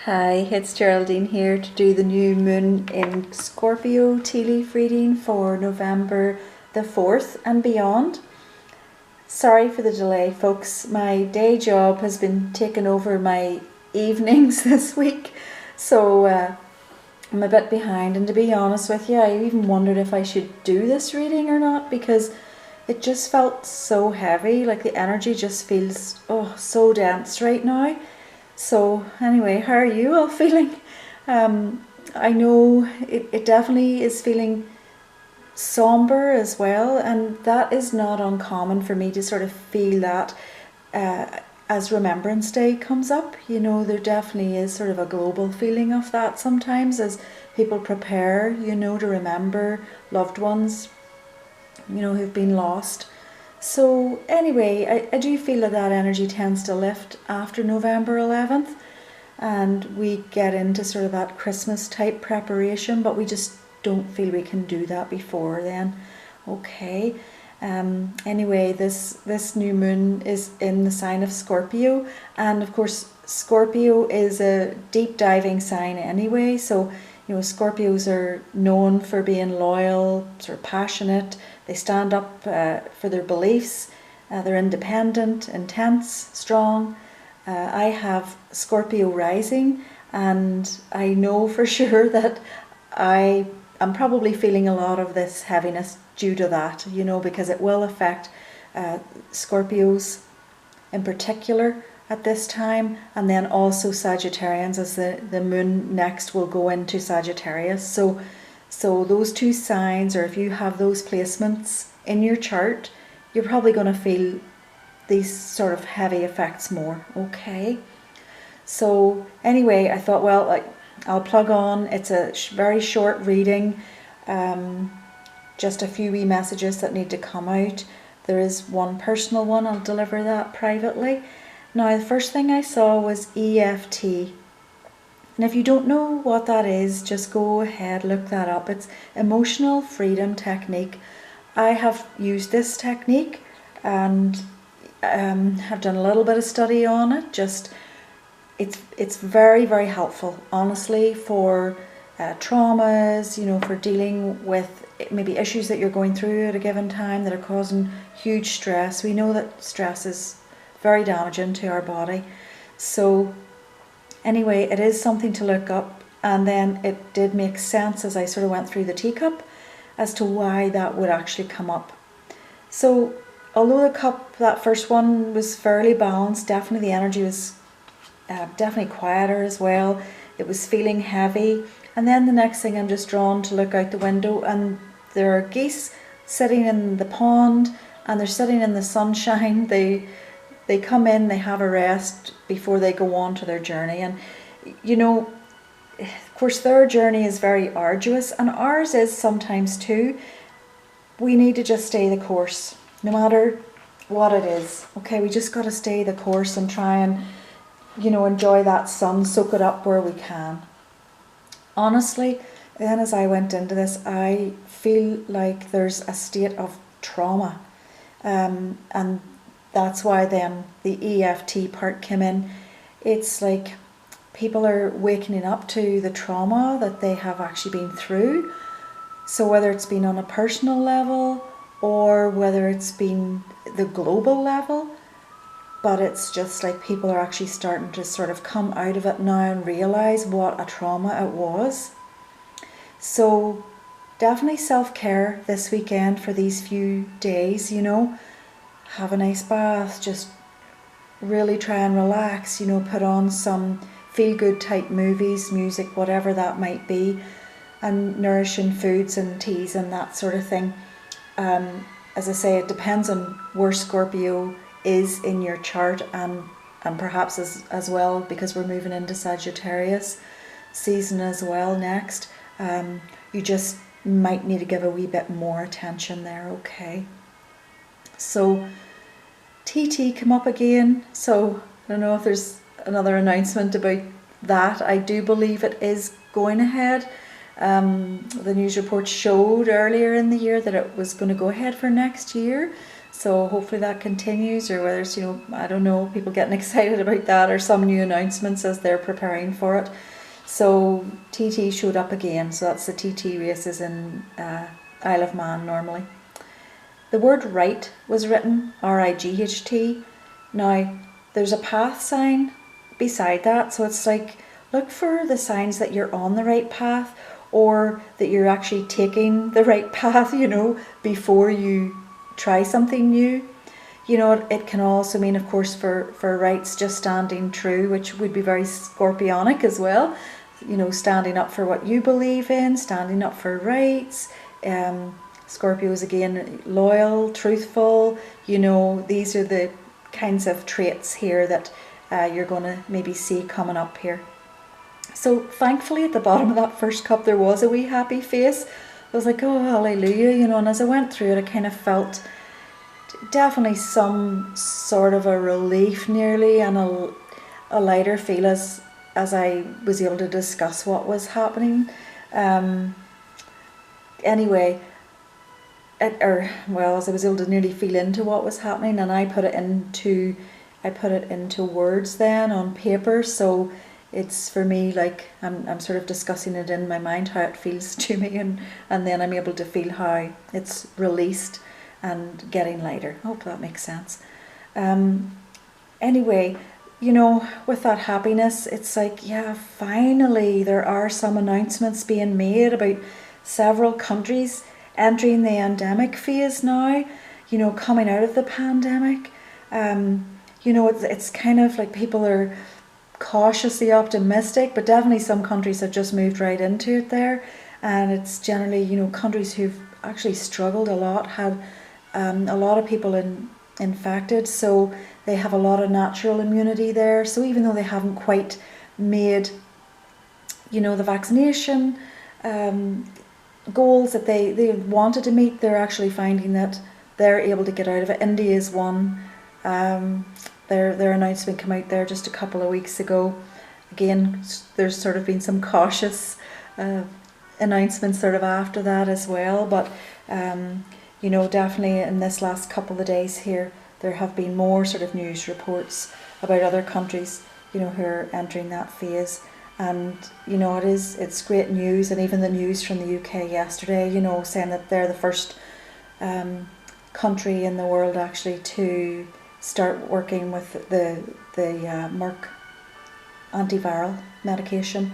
Hi, it's Geraldine here to do the new moon in Scorpio tea leaf reading for November the 4th and beyond. Sorry for the delay, folks. My day job has been taking over my evenings this week, so I'm a bit behind. And to be honest with you, I even wondered if I should do this reading or not, because it just felt so heavy, like the energy just feels so dense right now. So anyway, how are you all feeling? I know it definitely is feeling somber as well, and that is not uncommon for me to sort of feel that as Remembrance Day comes up. You know, there definitely is sort of a global feeling of that sometimes as people prepare, to remember loved ones, who've been lost. So anyway, I do feel that energy tends to lift after November 11th, and we get into sort of that Christmas type preparation, but we just don't feel we can do that before then. Okay. Anyway, this new moon is in the sign of Scorpio, and of course Scorpio is a deep diving sign anyway, so Scorpios are known for being loyal, sort of passionate. They stand up for their beliefs. They're independent, intense, strong. I have Scorpio rising, and I know for sure that I am probably feeling a lot of this heaviness due to that, because it will affect Scorpios in particular at this time, and then also Sagittarians, as the moon next will go into Sagittarius. So those two signs, or if you have those placements in your chart, you're probably going to feel these sort of heavy effects more. Okay. So anyway, I thought, well, I'll plug on. It's a very short reading, just a few wee messages that need to come out. There is one personal one. I'll deliver that privately. Now, the first thing I saw was EFT. And if you don't know what that is, just go ahead, look that up. It's Emotional Freedom Technique. I have used this technique and have done a little bit of study on it. It's very, very helpful, honestly, for traumas, for dealing with maybe issues that you're going through at a given time that are causing huge stress. We know that stress is very damaging to our body. So anyway, it is something to look up, and then it did make sense as I sort of went through the teacup as to why that would actually come up. So although the cup, that first one, was fairly balanced, definitely the energy was definitely quieter as well. It was feeling heavy, and then the next thing, I'm just drawn to look out the window, and there are geese sitting in the pond, and they're sitting in the sunshine. They come in, they have a rest before they go on to their journey. And of course their journey is very arduous, and ours is sometimes too. We need to just stay the course, no matter what it is. Okay, we just got to stay the course and try and enjoy that sun, soak it up where we can. Honestly, then as I went into this, I feel like there's a state of trauma, and that's why then the EFT part came in. It's like people are waking up to the trauma that they have actually been through. So whether it's been on a personal level or whether it's been the global level, but it's just like people are actually starting to sort of come out of it now and realise what a trauma it was. So definitely self-care this weekend for these few days, have a nice bath, just really try and relax, put on some feel-good type movies, music, whatever that might be, and nourishing foods and teas and that sort of thing. As I say, it depends on where Scorpio is in your chart, and perhaps as well, because we're moving into Sagittarius season as well next. You just might need to give a wee bit more attention there. Okay. So TT come up again, so I don't know if there's another announcement about that. I do believe it is going ahead. The news report showed earlier in the year that it was going to go ahead for next year, So hopefully that continues, or whether it's, I don't know, people getting excited about that, or some new announcements as they're preparing for it. So TT showed up again, so that's the TT races in Isle of Man normally. The word right was written, R-I-G-H-T. Now, there's a path sign beside that, so it's like, look for the signs that you're on the right path, or that you're actually taking the right path, before you try something new. It can also mean, of course, for rights, just standing true, which would be very Scorpionic as well. Standing up for what you believe in, standing up for rights. Scorpios, again, loyal, truthful. These are the kinds of traits here that you're going to maybe see coming up here. So thankfully at the bottom of that first cup there was a wee happy face. I was like, oh, hallelujah, and as I went through it, I kind of felt definitely some sort of a relief nearly, and a lighter feel as I was able to discuss what was happening. Anyway, as I was able to nearly feel into what was happening, and I put it into words then on paper. So it's, for me, like I'm sort of discussing it in my mind, how it feels to me, and then I'm able to feel how it's released and getting lighter. I hope that makes sense. Anyway, with that happiness, it's like, yeah, finally there are some announcements being made about several countries entering the endemic phase now, coming out of the pandemic. It's kind of like people are cautiously optimistic, but definitely some countries have just moved right into it there, and it's generally, countries who've actually struggled a lot, had a lot of people infected, so they have a lot of natural immunity there. So even though they haven't quite made, the vaccination goals that they wanted to meet, they're actually finding that they're able to get out of it. India is one. Their announcement came out there just a couple of weeks ago. Again, there's sort of been some cautious announcements sort of after that as well, but definitely in this last couple of days here, there have been more sort of news reports about other countries, who are entering that phase. And it's great news, and even the news from the UK yesterday, saying that they're the first country in the world actually to start working with the Merck antiviral medication.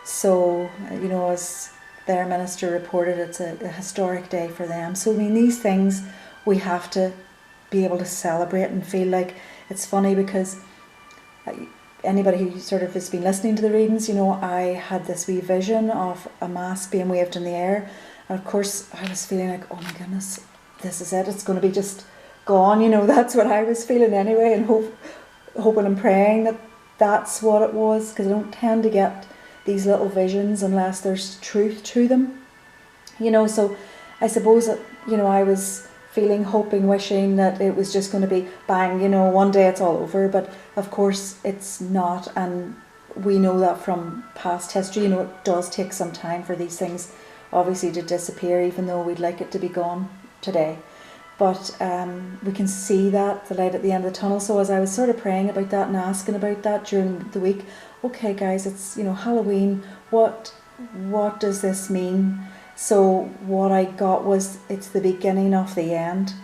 So, as their minister reported, it's a historic day for them. So, I mean, these things we have to be able to celebrate and feel like. It's funny because anybody who sort of has been listening to the readings, I had this wee vision of a mask being waved in the air, and of course I was feeling like, oh my goodness, this is it, it's going to be just gone, that's what I was feeling anyway, and hoping and praying that that's what it was, because I don't tend to get these little visions unless there's truth to them, so I suppose that, I was feeling, hoping, wishing that it was just going to be bang, one day it's all over, but of course it's not, and we know that from past history, it does take some time for these things obviously to disappear, even though we'd like it to be gone today. But we can see that, the light at the end of the tunnel. So as I was sort of praying about that and asking about that during the week, okay guys, it's Halloween, what does this mean? So what I got was, it's the beginning of the end.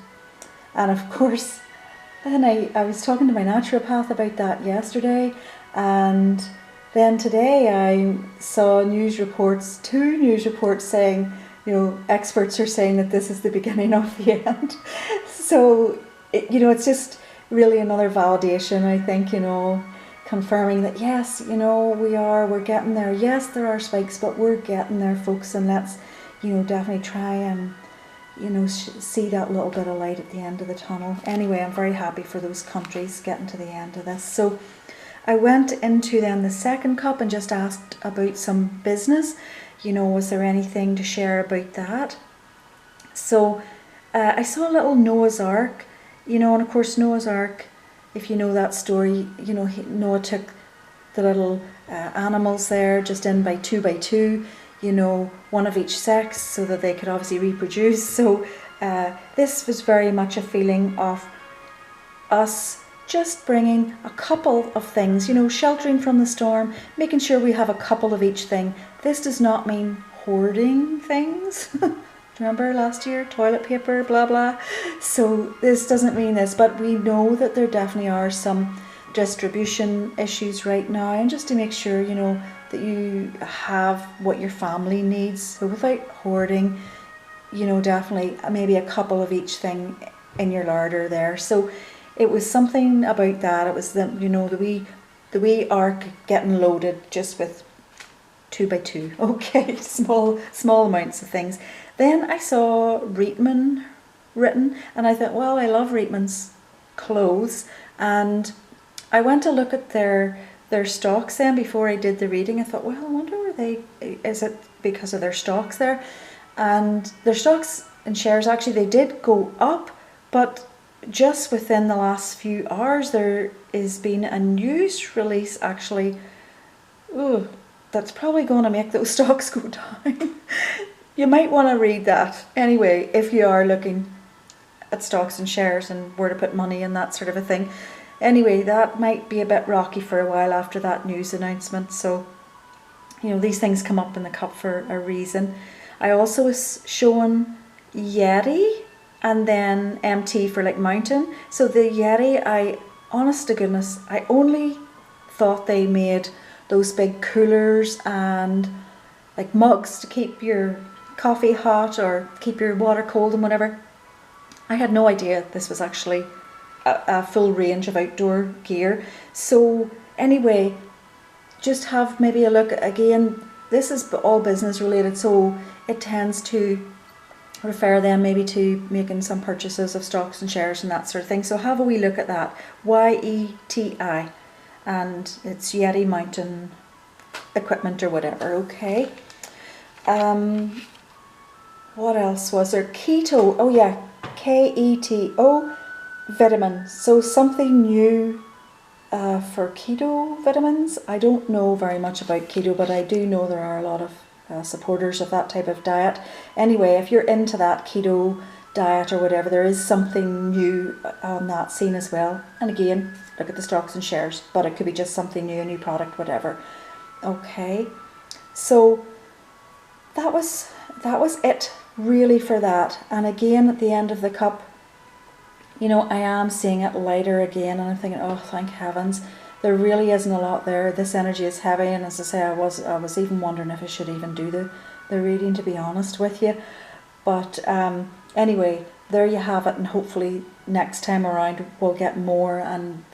And of course, then I was talking to my naturopath about that yesterday, and then today I saw two news reports saying, experts are saying that this is the beginning of the end. So, it's just really another validation, I think, confirming that yes, we're getting there. Yes, there are spikes, but we're getting there, folks, and let's, definitely try and, see that little bit of light at the end of the tunnel. Anyway, I'm very happy for those countries getting to the end of this. So I went into then the second cup and just asked about some business. Was there anything to share about that? So I saw a little Noah's Ark, and of course Noah's Ark, if you know that story, Noah took the little animals there just in by two, one of each sex, so that they could obviously reproduce. So this was very much a feeling of us just bringing a couple of things, sheltering from the storm, making sure we have a couple of each thing. This does not mean hoarding things. Remember last year, toilet paper, blah, blah. So this doesn't mean this, but we know that there definitely are some distribution issues right now, and just to make sure, that you have what your family needs. So without hoarding, definitely maybe a couple of each thing in your larder there. So it was something about that. It was the wee ark getting loaded just with 2x2. Okay, small amounts of things. Then I saw Reitman written, and I thought, well, I love Reitman's clothes, and I went to look at their stocks then before I did the reading. I thought, well, I wonder is it because of their stocks there? And their stocks and shares, actually, they did go up, but just within the last few hours, there has been a news release, actually, that's probably going to make those stocks go down. You might want to read that. Anyway, if you are looking at stocks and shares and where to put money and that sort of a thing. Anyway, that might be a bit rocky for a while after that news announcement. So, these things come up in the cup for a reason. I also was shown Yeti and then MT for like mountain. So the Yeti, honest to goodness, I only thought they made those big coolers and like mugs to keep your coffee hot or keep your water cold and whatever. I had no idea this was actually a full range of outdoor gear. So anyway, just have maybe a look. Again, this is all business related, so it tends to refer them maybe to making some purchases of stocks and shares and that sort of thing. So have a wee look at that. YETI, and it's Yeti Mountain Equipment or whatever. Okay. What else was there? Keto. Oh yeah, KETO vitamin. So something new for keto vitamins. I don't know very much about keto, but I do know there are a lot of supporters of that type of diet. Anyway, if you're into that keto diet or whatever, there is something new on that scene as well. And again, look at the stocks and shares, but it could be just something new, a new product, whatever. Okay, so that was it really for that. And again, at the end of the cup, I am seeing it lighter again, and I'm thinking, oh, thank heavens, there really isn't a lot there. This energy is heavy, and as I say, I was even wondering if I should even do the reading, to be honest with you. But anyway, there you have it, and hopefully next time around we'll get more. And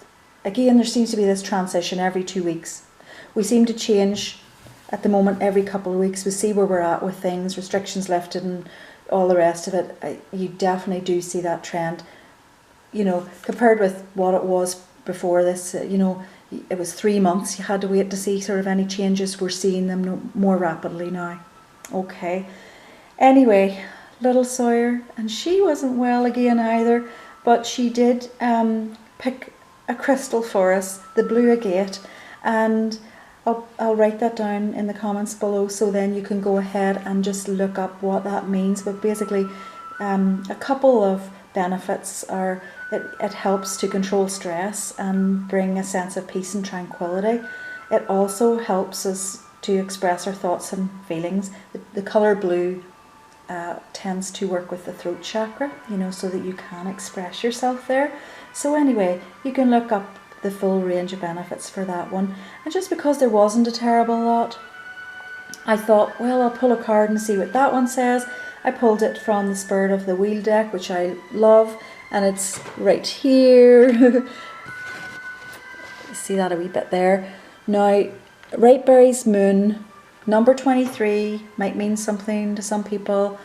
again, there seems to be this transition every 2 weeks. We seem to change at the moment every couple of weeks. We see where we're at with things, restrictions lifted and all the rest of it. You definitely do see that trend. Compared with what it was before this, it was 3 months. You had to wait to see sort of any changes. We're seeing them more rapidly now. Okay. Anyway, little Sawyer, and she wasn't well again either, but she did pick a crystal for us, the Blue Agate, and I'll write that down in the comments below, so then you can go ahead and just look up what that means. But basically, a couple of benefits are it helps to control stress and bring a sense of peace and tranquility. It also helps us to express our thoughts and feelings. The colour blue tends to work with the throat chakra, so that you can express yourself there. So anyway, you can look up the full range of benefits for that one. And just because there wasn't a terrible lot, I thought, well, I'll pull a card and see what that one says. I pulled it from the Spirit of the Wheel deck, which I love, and it's right here. See that a wee bit there. Now, Rateberry's Moon, number 23, might mean something to some people.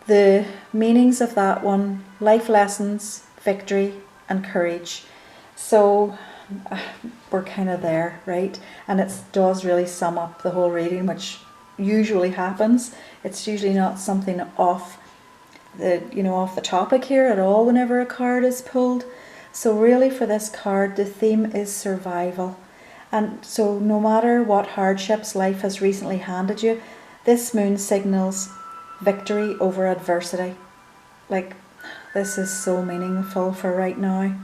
The meanings of that one: life lessons, victory, and courage. So we're kind of there, right? And it does really sum up the whole reading, which usually happens. It's usually not something off the topic here at all whenever a card is pulled. So really for this card, the theme is survival. And so no matter what hardships life has recently handed you, this moon signals victory over adversity. like, this is so meaningful for right now,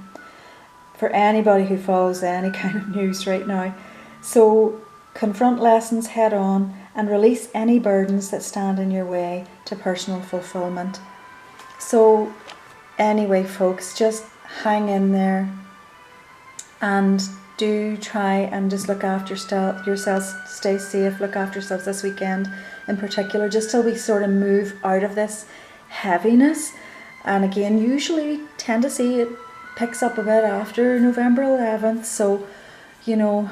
for anybody who follows any kind of news right now. So confront lessons head on and release any burdens that stand in your way to personal fulfillment. So anyway, folks, just hang in there and do try and just look after yourselves, stay safe, look after yourselves this weekend in particular, just till we sort of move out of this heaviness. And again, usually we tend to see it picks up a bit after November 11th, so you know,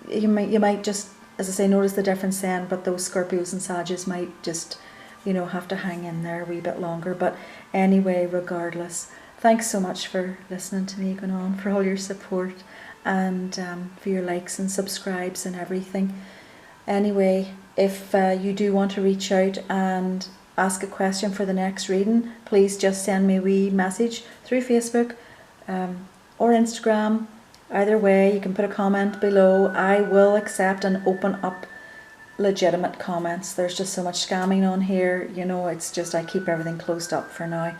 you might just, as I say, notice the difference then, but those Scorpios and Sagittarius might just, you know, have to hang in there a wee bit longer. But anyway, regardless, thanks so much for listening to me going on, for all your support, and for your likes and subscribes and everything. Anyway, if you do want to reach out and ask a question for the next reading, please just send me a wee message through Facebook or Instagram. Either way, you can put a comment below. I will accept and open up legitimate comments. There's just so much scamming on here, you know, it's just, I keep everything closed up for now.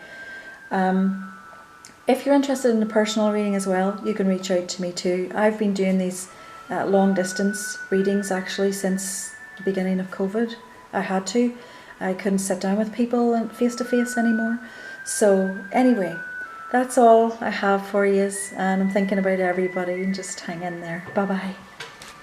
If you're interested in a personal reading as well, you can reach out to me too. I've been doing these long distance readings actually since the beginning of COVID. I couldn't sit down with people face to face anymore. So anyway, that's all I have for you, and I'm thinking about everybody, and just hang in there. Bye bye.